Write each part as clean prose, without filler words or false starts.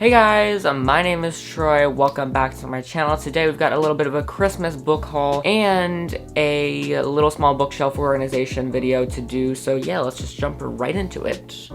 Hey guys, my name is Troy. Welcome back to my channel. Today we've got a little bit of a Christmas book haul and a little small bookshelf organization video to do. So yeah, let's just jump right into it.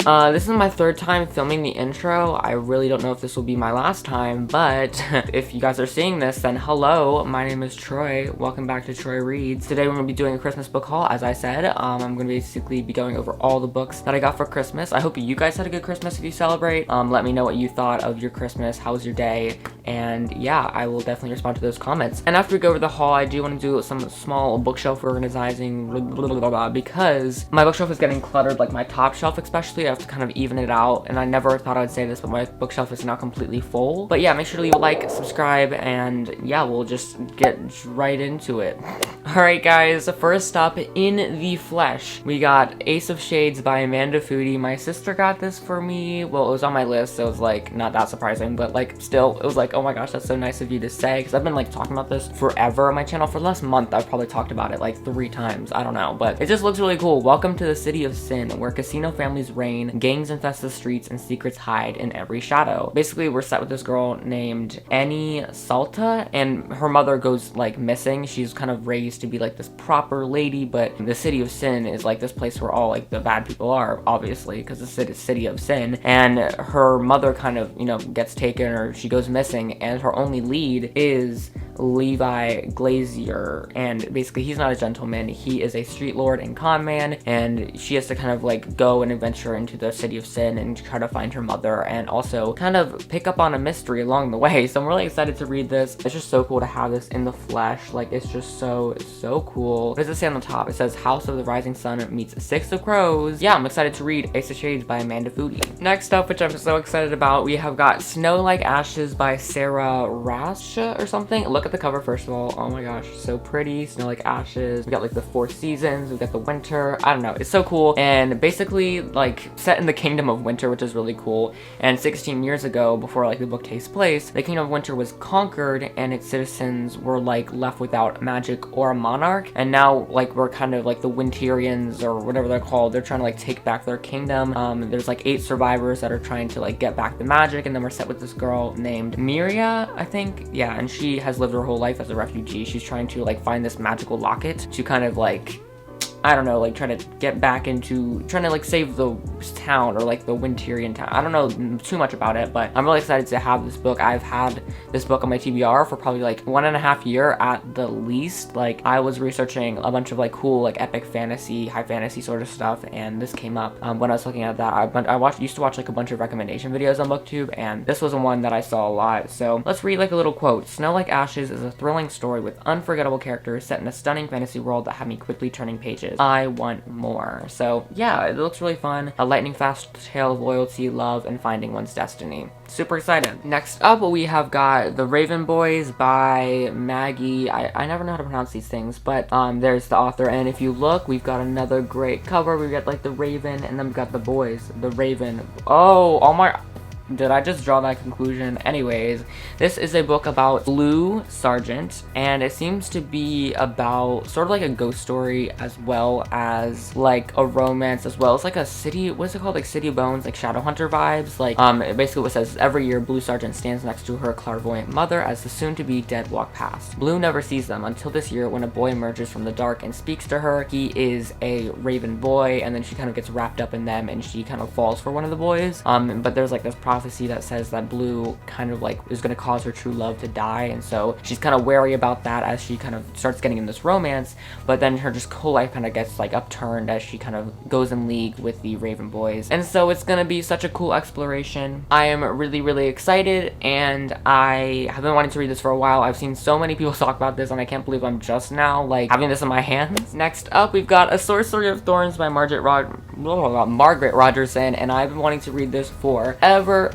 This is my third time filming the intro. I really don't know if this will be my last time, but if you guys are seeing this, then hello, my name is Troy. Welcome back to Troy Reads. Today we're going to be doing a Christmas book haul, as I said. I'm going to basically be going over all the books that I got for Christmas. I hope you guys had a good Christmas if you celebrate. Let me know what you thought of your Christmas. How was your day? And yeah, I will definitely respond to those comments. And after we go over the haul, I do want to do some small bookshelf organizing, because my bookshelf is getting cluttered, like my top shelf especially. I have to kind of even it out, and I never thought I would say this, but my bookshelf is now completely full. But yeah, make sure to leave a like, subscribe, and yeah, we'll just get right into it. Alright guys, first up, In the Flesh, we got Ace of Shades by Amanda Foodie. My sister got this for me. Well, it was on my list, so it was like not that surprising, but like still, it was like, oh my gosh, that's so nice of you to say, because I've been like talking about this forever on my channel. For the last month, I've probably talked about it like 3 times, I don't know, but it just looks really cool. Welcome to the City of Sin, where casino families reign, gangs infest the streets, and secrets hide in every shadow. Basically, we're set with this girl named Annie Salta, and her mother goes like missing. She's kind of raised to be like this proper lady, but the City of Sin is like this place where all like the bad people are, obviously, because the City of Sin. And her mother kind of, you know, gets taken, or she goes missing, and her only lead is Levi Glazier, and basically he's not a gentleman, he is a street lord and con man, and she has to kind of like go and adventure into the City of Sin and try to find her mother, and also kind of pick up on a mystery along the way. So I'm really excited to read this. It's just so cool to have this in the flesh. Like, it's just so cool. What does it say on the top? It says House of the Rising Sun meets Six of Crows. Yeah, I'm excited to read Ace of Shades by Amanda Foodie. Next up, which I'm so excited about, we have got Snow Like Ashes by Sarah Rasha or something. Look at the cover first of all. Oh my gosh, so pretty. Snow Like Ashes. We got like the 4 seasons. We got the winter. I don't know. It's so cool. And basically like set in the Kingdom of Winter, which is really cool. And 16 years ago, before like the book takes place, the Kingdom of Winter was conquered and its citizens were like left without magic or a monarch. And now like we're kind of like the Winterians or whatever they're called. They're trying to like take back their kingdom. There's like 8 survivors that are trying to like get back the magic, and then we're set with this girl named Miria, I think. Yeah, and she has lived her whole life as a refugee. She's trying to like find this magical locket to kind of like, I don't know, like try to get back into, trying to like save the town, or like the Winterian town. I don't know too much about it, but I'm really excited to have this book. I've had this book on my TBR for probably like 1.5 years at the least. Like, I was researching a bunch of like cool like epic fantasy, high fantasy sort of stuff, and this came up when I was looking at that. I used to watch like a bunch of recommendation videos on BookTube, and this was the one that I saw a lot. So let's read like a little quote. Snow Like Ashes is a thrilling story with unforgettable characters set in a stunning fantasy world that had me quickly turning pages. I want more. So yeah, it looks really fun. A lightning fast tale of loyalty, love, and finding one's destiny. Super excited. Next up, we have got The Raven Boys by Maggie. I never know how to pronounce these things, but there's the author, and if you look, we've got another great cover. We've got like the Raven, and then we've got the boys. The Raven. Oh my... Did I just draw that conclusion? Anyways, this is a book about Blue Sergeant, and it seems to be about sort of like a ghost story as well as like a romance as well. It's like a city, what's it called? Like City of Bones, like Shadowhunter vibes. Like, basically what it says, every year Blue Sergeant stands next to her clairvoyant mother as the soon-to-be dead walk past. Blue never sees them until this year when a boy emerges from the dark and speaks to her. He is a Raven boy, and then she kind of gets wrapped up in them, and she kind of falls for one of the boys. But there's like this prophecy that says that Blue kind of like is going to cause her true love to die, and so she's kind of wary about that as she kind of starts getting in this romance, but then her just whole life kind of gets like upturned as she kind of goes in league with the Raven Boys. And so it's going to be such a cool exploration. I am really excited, and I have been wanting to read this for a while. I've seen so many people talk about this, and I can't believe I'm just now like having this in my hands. Next up, we've got A Sorcery of Thorns by Margaret Rogerson, and I've been wanting to read this for ever.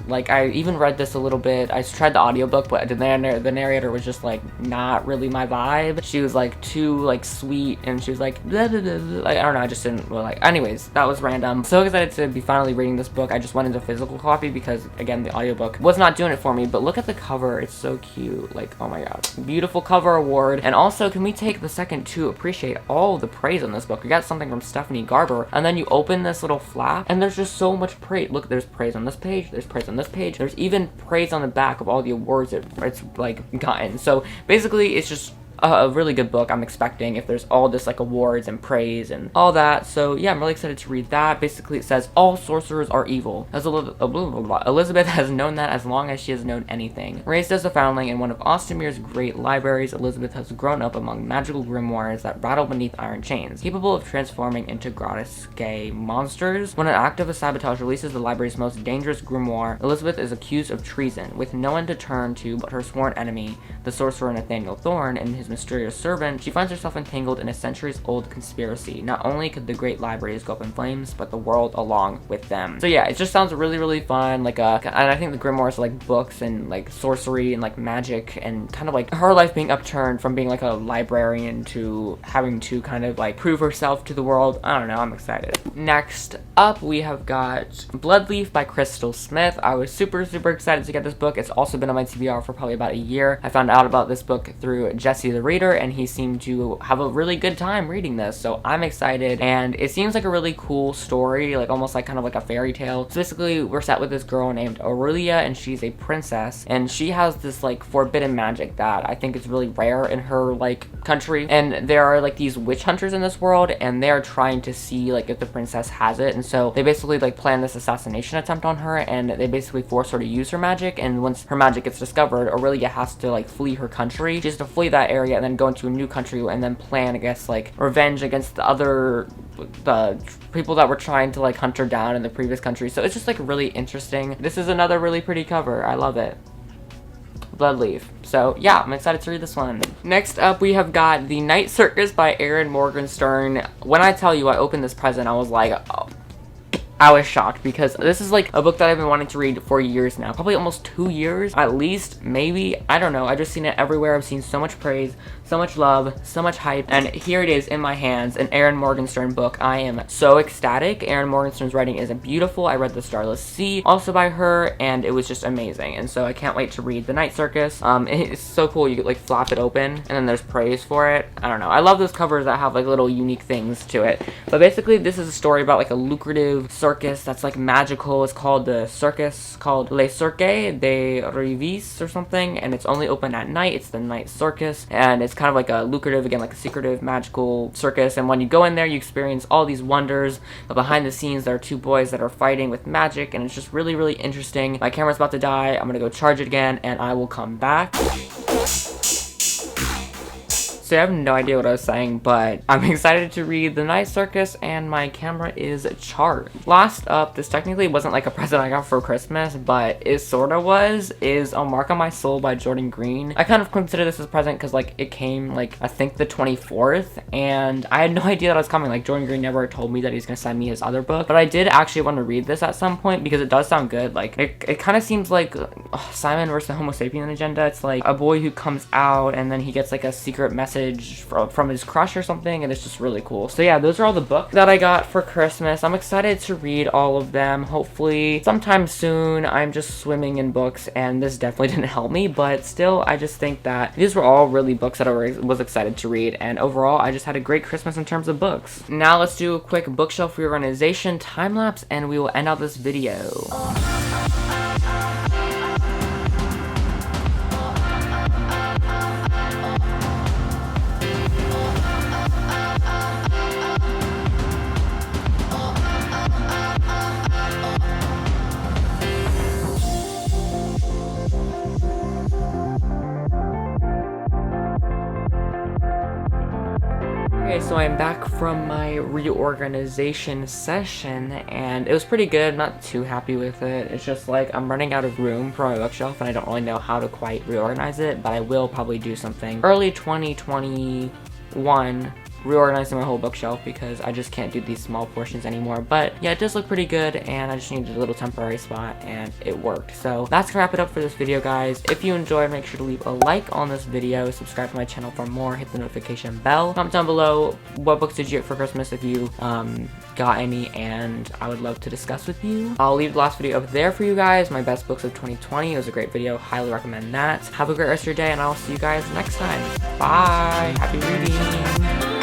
Like, I even read this a little bit. I tried the audiobook, but the narrator was just like not really my vibe. She was like too like sweet, and she was like blah, blah, blah, blah. Like, I don't know, I just didn't really like. Anyways, that was random. So excited to be finally reading this book. I just went into physical copy because again the audiobook was not doing it for me. But look at the cover, it's so cute. Like, oh my god, beautiful cover award. And also, can we take the second to appreciate all the praise on this book? We got something from Steph Stephanie Garber. And then you open this little flap and there's just so much praise. Look, there's praise on this page, there's praise on this page, there's even praise on the back of all the awards it's like gotten. So basically it's just a really good book. I'm expecting if there's all this like awards and praise and all that. So yeah, I'm really excited to read that. Basically it says all sorcerers are evil, as Elizabeth has known that as long as she has known anything. Raised as a foundling in one of Ostermere's great libraries, Elizabeth has grown up among magical grimoires that rattle beneath iron chains, capable of transforming into grotesque monsters. When an act of sabotage releases the library's most dangerous grimoire, Elizabeth is accused of treason, with no one to turn to but her sworn enemy, the sorcerer Nathaniel Thorn, and his mysterious servant. She finds herself entangled in a centuries-old conspiracy. Not only could the great libraries go up in flames, but the world along with them. So yeah, it just sounds really, really fun. And I think the grimoires are like books and like sorcery and like magic, and kind of like her life being upturned from being like a librarian to having to kind of like prove herself to the world. I don't know, I'm excited. Next up, we have got Bloodleaf by Crystal Smith. I was super, super excited to get this book. It's also been on my TBR for probably about a year. I found out about this book through Jesse the Reader, and he seemed to have a really good time reading this, so I'm excited. And it seems like a really cool story, like almost like kind of like a fairy tale. So basically we're set with this girl named Aurelia, and she's a princess, and she has this like forbidden magic that I think is really rare in her like country. And there are like these witch hunters in this world, and they're trying to see like if the princess has it. And so they basically like plan this assassination attempt on her, and they basically force her to use her magic. And once her magic gets discovered, Aurelia has to like flee her country. She has to flee that area and then go into a new country and then plan, I guess, like revenge against the people that were trying to like hunt her down in the previous country. So it's just like really interesting. This is another really pretty cover. I love it. Bloodleaf. So yeah, I'm excited to read this one. Next up, we have got The Night Circus by Erin Morgenstern. When I tell you I opened this present, I was like, oh, I was shocked, because this is like a book that I've been wanting to read for years now, probably almost 2 years at least, maybe. I don't know, I've just seen it everywhere. I've seen so much praise, so much love, so much hype, and here it is in my hands, an Erin Morgenstern book. I am so ecstatic. Erin Morgenstern's writing is beautiful. I read The Starless Sea, also by her, and it was just amazing, and so I can't wait to read The Night Circus. It's so cool. You could like flop it open, and then there's praise for it. I don't know, I love those covers that have like little unique things to it. But basically this is a story about like a lucrative circus that's like magical. It's called the circus, called Les Cirques de Revis or something, and it's only open at night. It's the Night Circus, and it's kind of like a lucrative, again, like a secretive magical circus. And when you go in there, you experience all these wonders, but behind the scenes there are two boys that are fighting with magic, and it's just really, really interesting. My camera's about to die. I'm gonna go charge it again, and I will come back. So I have no idea what I was saying, but I'm excited to read The Night Circus, and my camera is charged. Last up, this technically wasn't like a present I got for Christmas, but it sorta was, is A Mark on My Soul by Jordan Green. I kind of consider this as a present because like it came like I think the 24th, and I had no idea that it was coming. Like Jordan Green never told me that he's gonna send me his other book, but I did actually want to read this at some point because it does sound good. Like it kind of seems like Simon versus the Homo sapien agenda. It's like a boy who comes out and then he gets like a secret message from his crush or something, and it's just really cool. So yeah, those are all the books that I got for Christmas. I'm excited to read all of them, hopefully sometime soon. I'm just swimming in books, and this definitely didn't help me, but still, I just think that these were all really books that I was excited to read, and overall, I just had a great Christmas in terms of books. Now let's do a quick bookshelf reorganization time-lapse, and we will end out this video. Okay, so I'm back from my reorganization session, and it was pretty good. I'm not too happy with it. It's just like I'm running out of room for my bookshelf, and I don't really know how to quite reorganize it, but I will probably do something early 2021, reorganizing my whole bookshelf, because I just can't do these small portions anymore. But yeah, it does look pretty good, and I just needed a little temporary spot, and it worked. So that's gonna wrap it up for this video, guys. If you enjoyed, make sure to leave a like on this video, subscribe to my channel for more, hit the notification bell, comment down below what books did you get for Christmas if you got any, and I would love to discuss with you. I'll leave the last video up there for you guys, my best books of 2020. It was a great video, highly recommend that. Have a great rest of your day, and I'll see you guys next time. Bye, happy reading.